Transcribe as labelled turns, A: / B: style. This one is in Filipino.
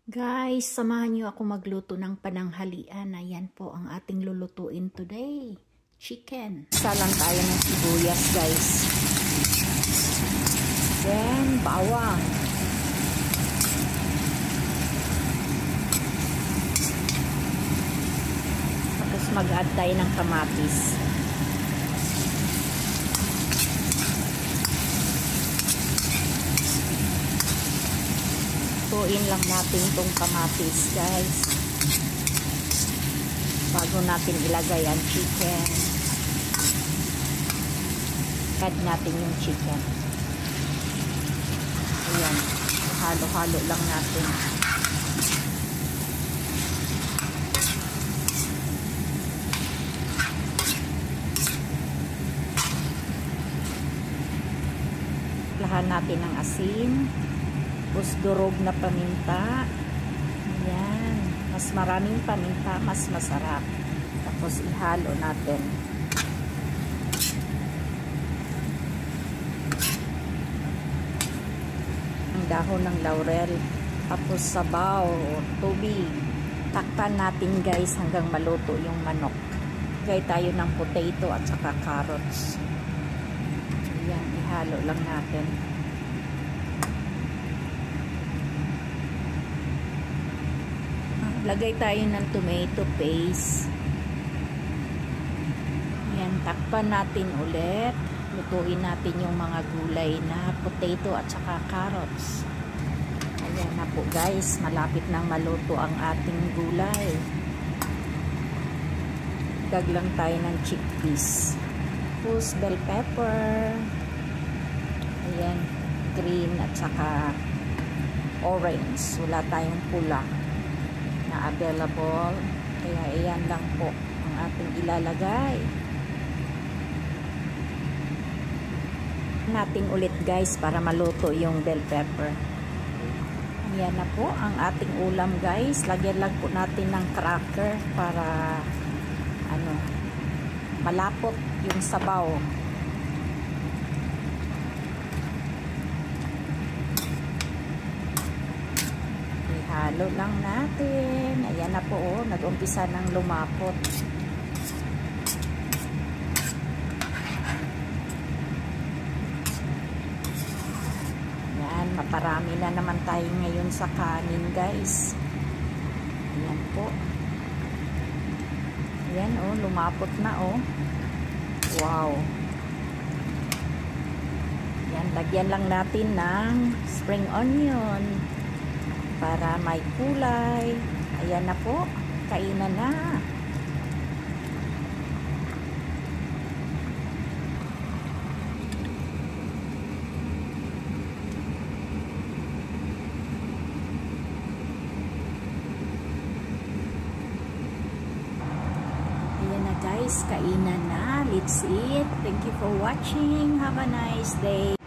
A: Guys, samahan niyo ako magluto ng pananghalian. Ayan po ang ating lulutuin today. Chicken. Salang tayo ng sibuyas, guys. Then, bawang. Tapos mag-add tayo ng kamatis. Lutuin lang natin itong kamatis, guys, bago natin ilagay ang chicken. Add natin yung chicken. Ayan, halo-halo lang natin. Lahan natin ng asin. Tapos durog na paminta. Ayan. Mas maraming paminta, mas masarap. Tapos ihalo natin. Ang dahon ng laurel. Tapos sabaw, tubig. Takpan natin, guys, hanggang maluto yung manok. Lagay tayo ng potato at saka carrots. Ayan, ihalo lang natin. Lagay tayo ng tomato paste. Yan, takpan natin ulit. Lutuin natin yung mga gulay na potato at saka carrots. Ayan na po, guys. Malapit nang maluto ang ating gulay. Daglang tayo ng chickpeas. Tapos bell pepper. Ayan, green at saka orange. Wala tayong pula na available, kaya iyan lang po ang ating ilalagay natin ulit, guys, para maluto yung bell pepper. Ayan na po ang ating ulam, guys. Lagyan lang po natin ng cracker para malapot yung sabaw. Halo lang natin. Ayan na po, oh, nag-umpisa ng lumapot. Ayan, maparami na naman tayo ngayon sa kanin, guys. Ayan po. Ayan, oh, lumapot na, oh. Wow. Ayan, lagyan lang natin ng spring onion para may kulay. Ayan na po, kainan na. Ayan na, guys, kainan na. Let's eat. Thank you for watching. Have a nice day.